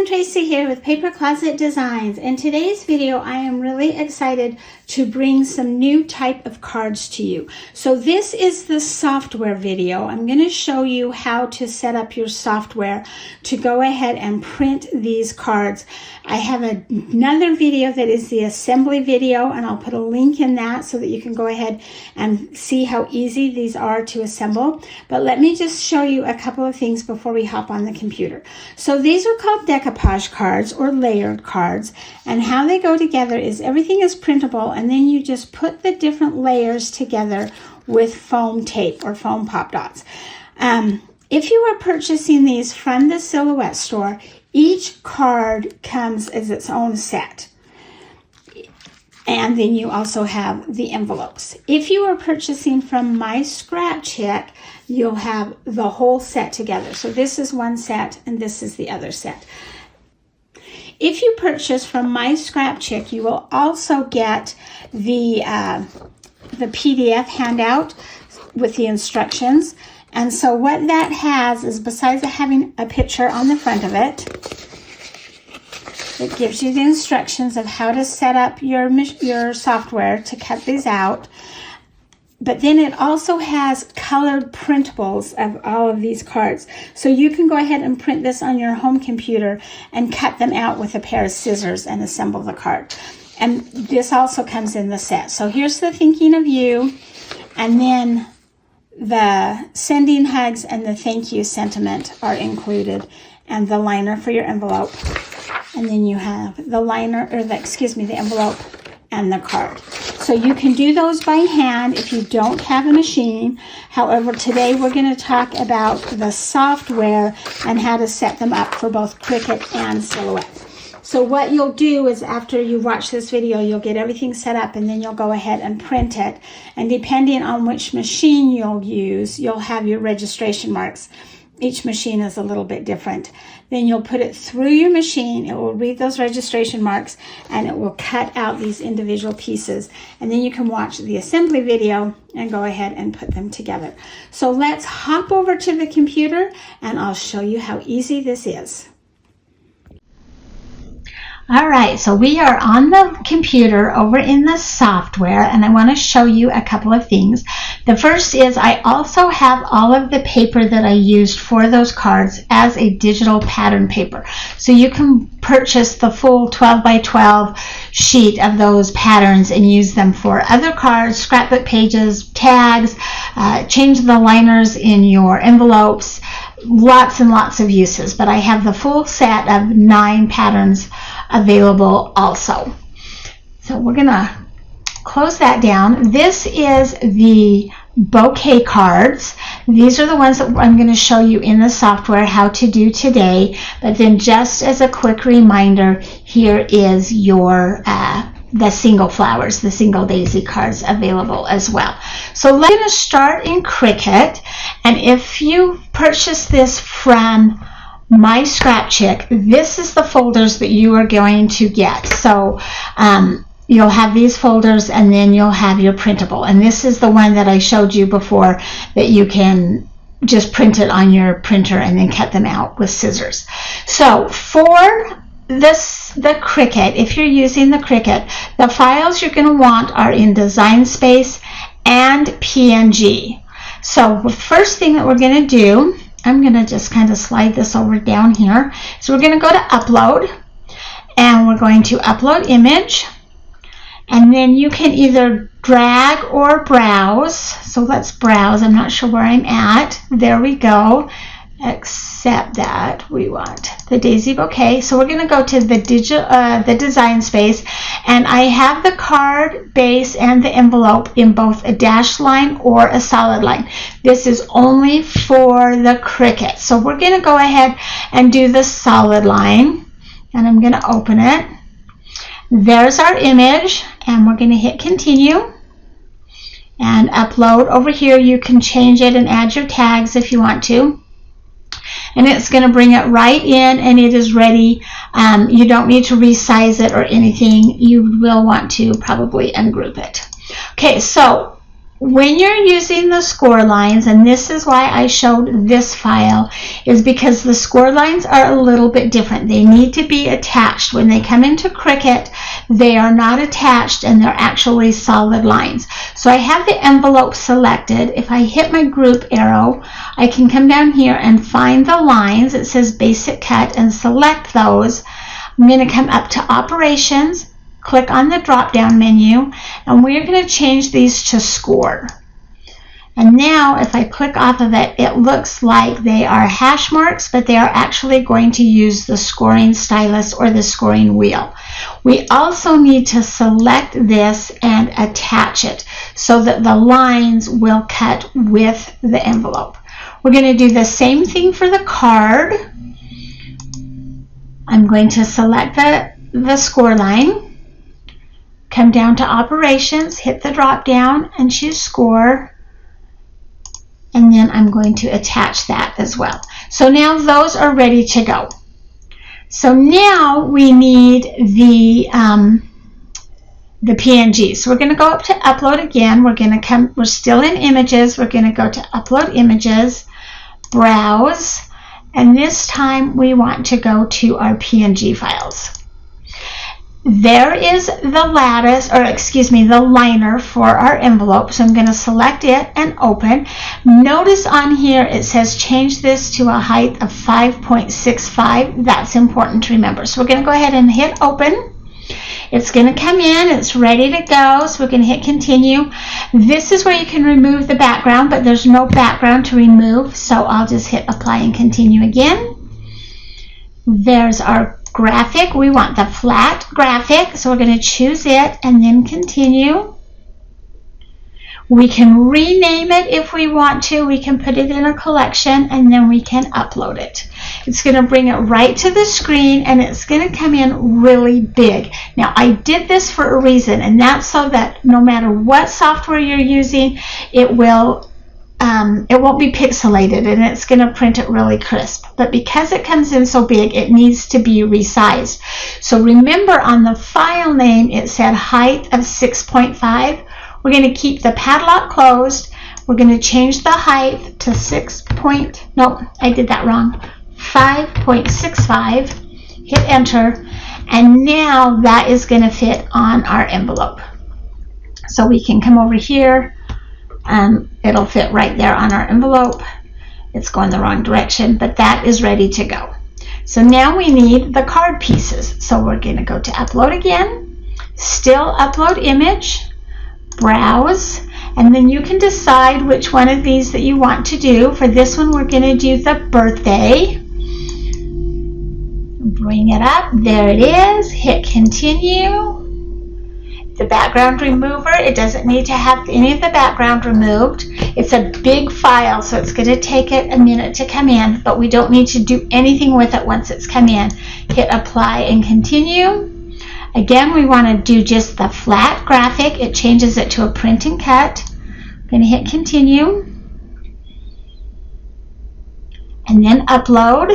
Tracy here with Paper Closet Designs. In today's video, I am really excited to bring some new type of cards to you. So this is the software video. I'm going to show you how to set up your software to go ahead and print these cards. I have another video that is the assembly video, and I'll put a link in that so that you can go ahead and see how easy these are to assemble. But let me just show you a couple of things before we hop on the computer. So these are called decoupage cards or layered cards, and how they go together is everything is printable, and then you just put the different layers together with foam tape or foam pop dots. If you are purchasing these from the Silhouette store, each card comes as its own set. And then you also have the envelopes. If you are purchasing from my scrap check, you'll have the whole set together. So this is one set and this is the other set. If you purchase from my scrap check, you will also get the PDF handout with the instructions. And so what that has is, besides having a picture on the front of it, it gives you the instructions of how to set up your software to cut these out. But then it also has colored printables of all of these cards. So you can go ahead and print this on your home computer and cut them out with a pair of scissors and assemble the card. And this also comes in the set. So here's the thinking of you, and then the sending hugs and the thank you sentiment are included, and the liner for your envelope. And then you have the liner, or the envelope and the card. So you can do those by hand if you don't have a machine. However, today we're going to talk about the software and how to set them up for both Cricut and Silhouette. So what you'll do is, after you watch this video, you'll get everything set up, and then you'll go ahead and print it. And depending on which machine you'll use, you'll have your registration marks. Each machine is a little bit different. Then you'll put it through your machine. It will read those registration marks, and it will cut out these individual pieces. And then you can watch the assembly video and go ahead and put them together. So let's hop over to the computer, and I'll show you how easy this is. All right, so we are on the computer over in the software, and I want to show you a couple of things. The first is, I also have all of the paper that I used for those cards as a digital pattern paper. So you can purchase the full 12 by 12 sheet of those patterns and use them for other cards, scrapbook pages, tags, change the liners in your envelopes, lots and lots of uses. But I have the full set of 9 patterns available also. So we're gonna close that down. This is the bouquet cards. These are the ones that I'm going to show you in the software how to do today. But then, just as a quick reminder, here is your the single flowers, the single daisy cards available as well. So let's going to start in Cricut, and if you purchase this from my scrap check, this is the folders that you are going to get. So you'll have these folders, and then you'll have your printable, and this is the one that I showed you before, that you can just print it on your printer and then cut them out with scissors. So for the Cricut, if you're using the Cricut, the files you're going to want are in Design Space and PNG. So the first thing that we're going to do, I'm going to just kind of slide this over down here. So we're going to go to Upload, and we're going to Upload Image, and then you can either drag or browse. So let's browse. I'm not sure where I'm at. There we go. Except that we want the daisy bouquet. So we're going to go to the Design Space, and I have the card base and the envelope in both a dashed line or a solid line. This is only for the Cricut. So we're going to go ahead and do the solid line, and I'm going to open it. There's our image, and we're going to hit continue and upload. Over here you can change it and add your tags if you want to. And it's going to bring it right in, and it is ready. You don't need to resize it or anything. You will want to probably ungroup it. Okay, so when you're using the score lines, and this is why I showed this file, is because the score lines are a little bit different. They need to be attached. When they come into Cricut, they are not attached and they're actually solid lines. So I have the envelope selected. If I hit my group arrow, I can come down here and find the lines. It says Basic Cut and select those. I'm going to come up to Operations, click on the drop-down menu, and we're going to change these to score. And now if I click off of it, it looks like they are hash marks, but they are actually going to use the scoring stylus or the scoring wheel. We also need to select this and attach it so that the lines will cut with the envelope. We're going to do the same thing for the card. I'm going to select the score line. Come down to Operations, hit the drop down and choose Score, and then I'm going to attach that as well. So now those are ready to go. So now we need the PNG. So we're going to go up to Upload again. We're still in Images. We're going to go to Upload Images, Browse, and this time we want to go to our PNG files. There is the lattice, or excuse me, the liner for our envelope. So I'm going to select it and open. Notice on here it says change this to a height of 5.65. That's important to remember. So we're going to go ahead and hit open. It's going to come in. It's ready to go. So we're going to hit continue. This is where you can remove the background, but there's no background to remove. So I'll just hit apply and continue again. There's our graphic. We want the flat graphic, so we're going to choose it and then continue. We can rename it if we want to. We can put it in a collection and then we can upload it. It's going to bring it right to the screen and it's going to come in really big. Now I did this for a reason, and that's so that no matter what software you're using, it won't be pixelated and it's going to print it really crisp. But because it comes in so big, it needs to be resized. So remember on the file name, it said height of 6.5. We're going to keep the padlock closed. We're going to change the height to 5.65. Hit enter. And now that is going to fit on our envelope. So we can come over here. It'll fit right there on our envelope. It's going the wrong direction, but that is ready to go. So now we need the card pieces. So we're going to go to Upload again, still Upload Image, Browse, and then you can decide which one of these that you want to do. For this one, we're going to do the birthday. Bring it up. There it is. Hit continue. The background remover, it doesn't need to have any of the background removed. It's a big file, so it's going to take it a minute to come in, but we don't need to do anything with it once it's come in. Hit apply and continue. Again, we want to do just the flat graphic. It changes it to a print and cut. I'm going to hit continue. And then upload.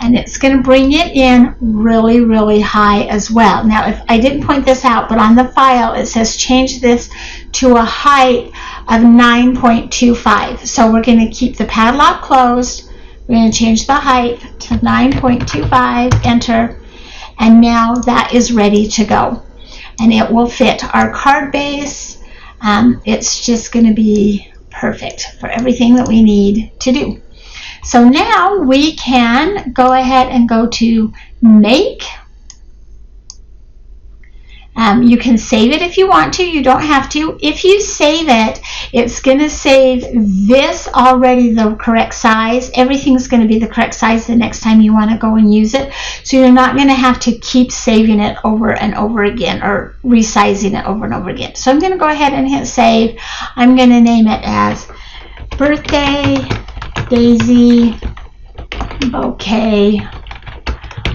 And it's going to bring it in really, really high as well. Now, if I didn't point this out, but on the file, it says change this to a height of 9.25. So we're going to keep the padlock closed. We're going to change the height to 9.25, enter, and now that is ready to go. And it will fit our card base. It's just going to be perfect for everything that we need to do. So now we can go ahead and go to Make. You can save it if you want to. You don't have to. If you save it, it's going to save this already the correct size. Everything's going to be the correct size the next time you want to go and use it. So you're not going to have to keep saving it over and over again or resizing it over and over again. So I'm going to go ahead and hit save. I'm going to name it as Birthday Daisy Bouquet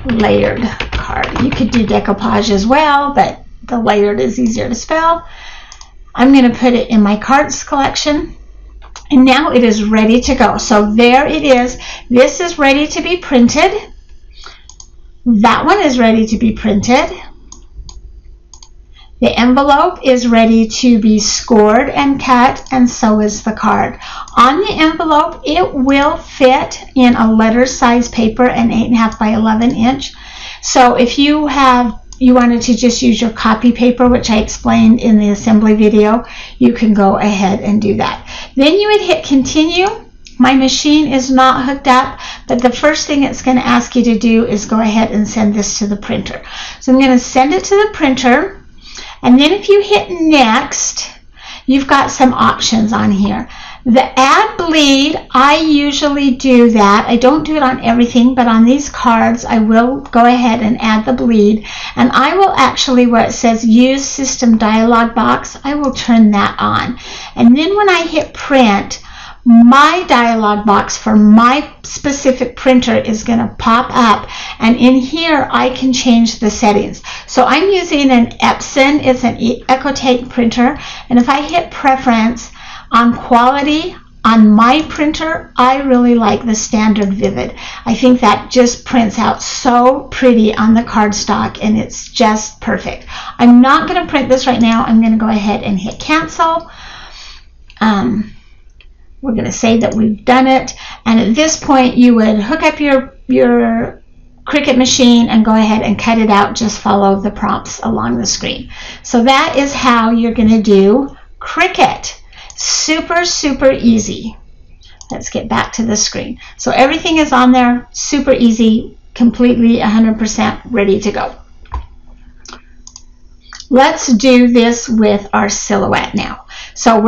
Layered Card. You could do decoupage as well, but the layered is easier to spell. I'm going to put it in my cards collection, and now it is ready to go. So there it is. This is ready to be printed. That one is ready to be printed. The envelope is ready to be scored and cut, and so is the card. On the envelope, it will fit in a letter size paper, an 8.5 by 11 inch. So if you wanted to just use your copy paper, which I explained in the assembly video, you can go ahead and do that. Then you would hit continue. My machine is not hooked up, but the first thing it's going to ask you to do is go ahead and send this to the printer. So I'm going to send it to the printer, and then if you hit next, you've got some options on here. The add bleed, I usually do that. I don't do it on everything, but on these cards, I will go ahead and add the bleed. And I will actually, where it says use system dialog box, I will turn that on. And then when I hit print, my dialog box for my specific printer is going to pop up, and in here I can change the settings. So I'm using an Epson, it's an EcoTape printer, and if I hit preference on quality, on my printer, I really like the standard Vivid. I think that just prints out so pretty on the cardstock, and it's just perfect. I'm not going to print this right now. I'm going to go ahead and hit cancel. We're going to say that we've done it, and at this point you would hook up your Cricut machine and go ahead and cut it out. Just follow the prompts along the screen. So that is how you're going to do Cricut. Super, super easy. Let's get back to the screen. So everything is on there, super easy, completely 100% ready to go. Let's do this with our silhouette now. So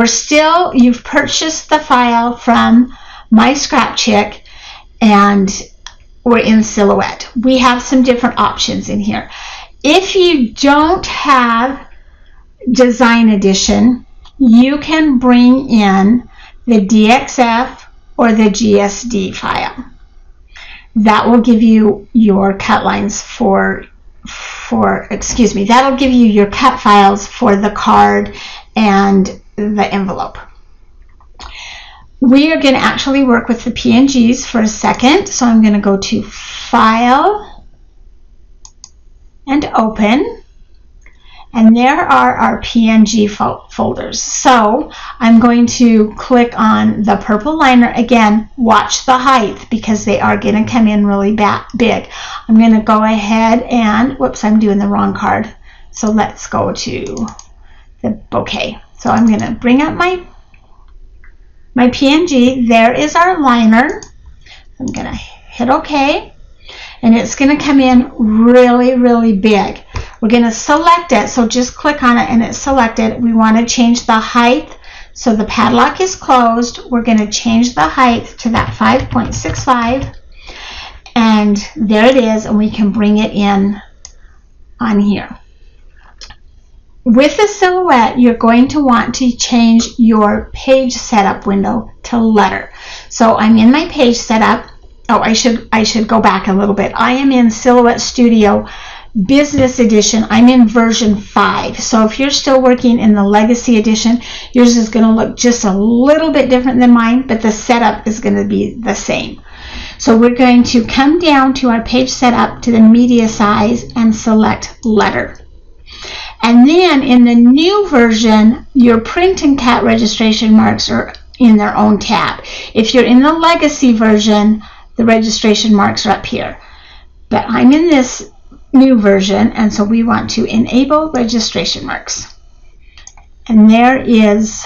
you've purchased the file from My Scrap Chick, and we're in silhouette. We have some different options in here. If you don't have Design Edition, you can bring in the DXF or the GSD file. That will give you your cut lines that'll give you your cut files for the card and the envelope. We are going to actually work with the PNGs for a second, so I'm going to go to File and Open, and there are our PNG folders. So I'm going to click on the purple liner. Again, watch the height because they are going to come in really big. I'm going to go ahead and, whoops, I'm doing the wrong card. So let's go to the bouquet. So I'm going to bring up my PNG. There is our liner. I'm going to hit OK, and it's going to come in really, really big. We're going to select it, so just click on it and it's selected. We want to change the height, so the padlock is closed. We're going to change the height to that 5.65, and there it is, and we can bring it in on here. With the silhouette, you're going to want to change your page setup window to letter. So I'm in my page setup. Oh, I should go back a little bit. I am in Silhouette Studio Business Edition. I'm in version 5. So if you're still working in the Legacy Edition, yours is going to look just a little bit different than mine, but the setup is going to be the same. So we're going to come down to our page setup to the media size and select letter. And then in the new version, your print and cat registration marks are in their own tab. If you're in the Legacy version, the registration marks are up here. But I'm in this new version, and so we want to enable registration marks. And there is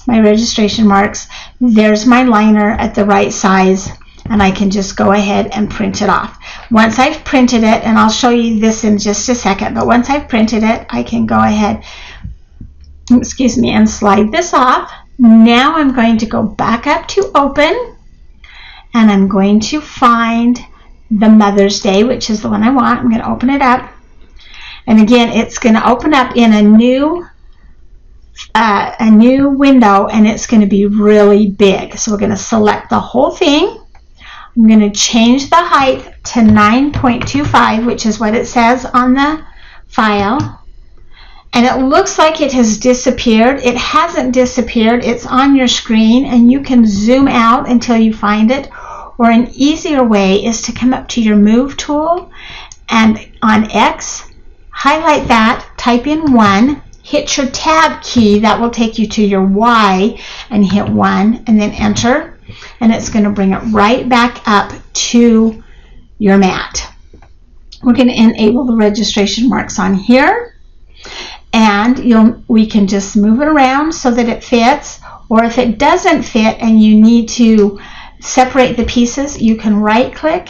my registration marks. There's my liner at the right size, and I can just go ahead and print it off. Once I've printed it, and I'll show you this in just a second, but once I've printed it, I can go ahead, excuse me, and slide this off. Now I'm going to go back up to Open, and I'm going to find the Mother's Day, which is the one I want. I'm going to open it up, and again, it's going to open up in a new window, and it's going to be really big. So we're going to select the whole thing. I'm going to change the height to 9.25, which is what it says on the file. And it looks like it has disappeared. It hasn't disappeared. It's on your screen, and you can zoom out until you find it. Or an easier way is to come up to your Move tool, and on X, highlight that, type in 1, hit your tab key, that will take you to your Y, and hit 1, and then enter, and it's going to bring it right back up to your mat. We're going to enable the registration marks on here, and we can just move it around so that it fits, or if it doesn't fit and you need to separate the pieces, you can right click,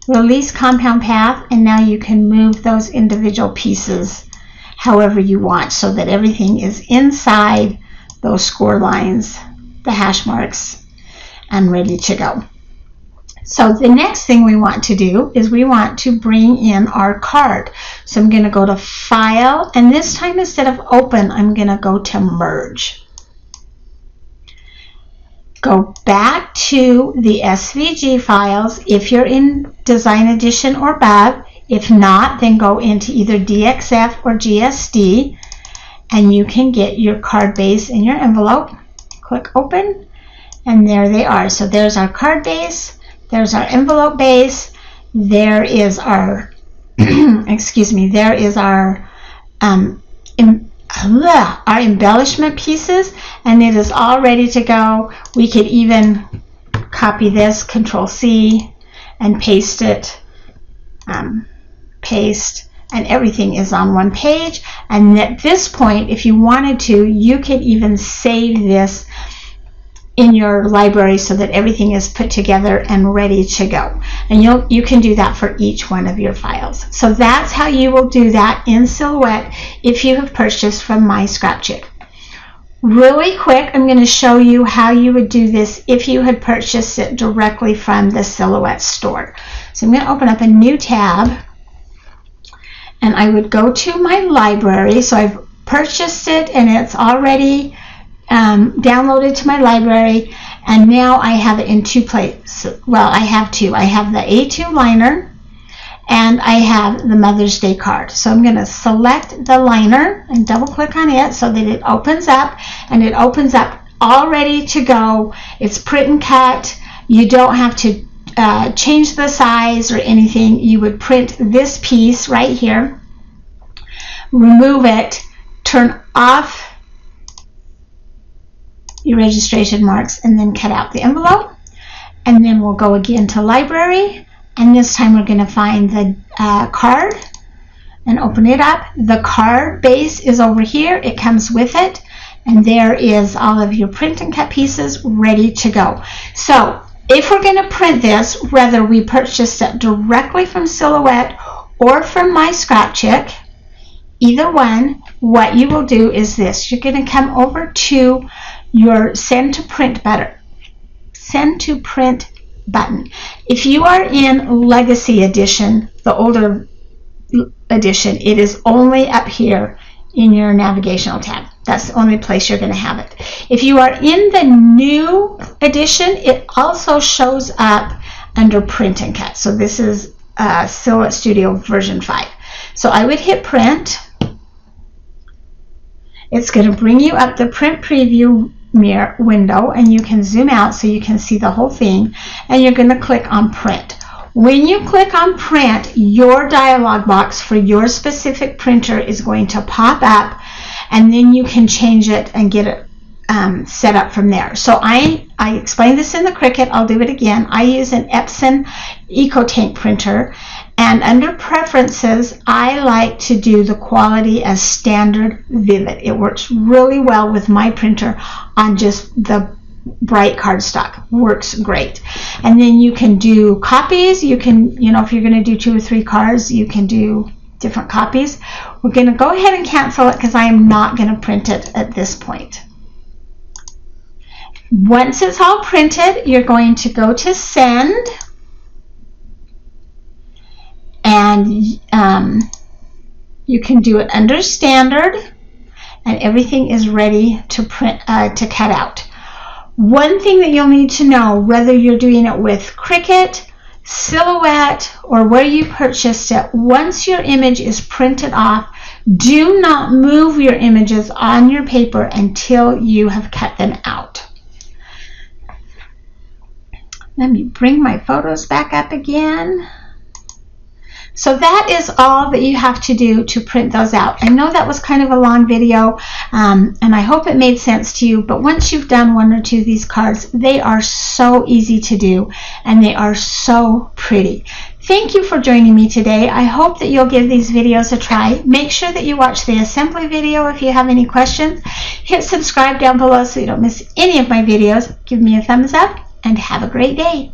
release compound path, and now you can move those individual pieces however you want so that everything is inside those score lines, the hash marks, and ready to go. So the next thing we want to do is we want to bring in our card. So I'm going to go to File, and this time instead of Open, I'm going to go to Merge. Go back to the SVG files if you're in Design Edition or above. If not, then go into either DXF or GSD, and you can get your card base in your envelope. Click Open, and there they are. So there's our card base, there's our envelope base, there is our excuse me, there is our embellishment pieces, and it is all ready to go. We could even copy this, Control C, and paste it, paste, and everything is on one page. And at this point, if you wanted to, you could even save this in your library so that everything is put together and ready to go. And you can do that for each one of your files. So that's how you will do that in Silhouette if you have purchased from My Scrapchick. Really quick, I'm going to show you how you would do this if you had purchased it directly from the Silhouette store. So I'm going to open up a new tab, and I would go to my library. So I've purchased it and it's already downloaded to my library, and now I have it in two places. Well, I have two. I have the A2 liner and I have the Mother's Day card. So I'm going to select the liner and double click on it so that it opens up, and it opens up all ready to go. It's print and cut. You don't have to change the size or anything. You would print this piece right here, remove it, turn off your registration marks, and then cut out the envelope. And then we'll go again to library, and this time we're going to find the card and open it up. The card base is over here. It comes with it, and there is all of your print and cut pieces ready to go. So if we're going to print this, whether we purchased it directly from Silhouette or from My Scrapchick, either one, what you will do is this. You're going to come over to your Send to Print button. If you are in Legacy Edition, the older edition, it is only up here in your navigational tab. That's the only place you're going to have it. If you are in the new edition, it also shows up under Print and Cut. So this is Silhouette Studio version 5. So I would hit Print. It's going to bring you up the Print Preview mirror window, and you can zoom out so you can see the whole thing, and you're going to click on Print. When you click on Print, your dialog box for your specific printer is going to pop up, and then you can change it and get it set up from there. So I explained this in the Cricut. I'll do it again. I use an Epson EcoTank printer, and under Preferences, I like to do the quality as Standard Vivid. It works really well with my printer on just the bright cardstock. Works great. And then you can do copies. You can, if you're going to do 2 or 3 cards, you can do different copies. We're going to go ahead and cancel it because I am not going to print it at this point. Once it's all printed, you're going to go to Send, and you can do it under Standard, and everything is ready to print to cut out. One thing that you'll need to know, whether you're doing it with Cricut, Silhouette, or where you purchased it, once your image is printed off, do not move your images on your paper until you have cut them out. Let me bring my photos back up again. So that is all that you have to do to print those out. I know that was kind of a long video, and I hope it made sense to you, but once you've done one or two of these cards, they are so easy to do, and they are so pretty. Thank you for joining me today. I hope that you'll give these videos a try. Make sure that you watch the assembly video if you have any questions. Hit subscribe down below so you don't miss any of my videos. Give me a thumbs up, and have a great day.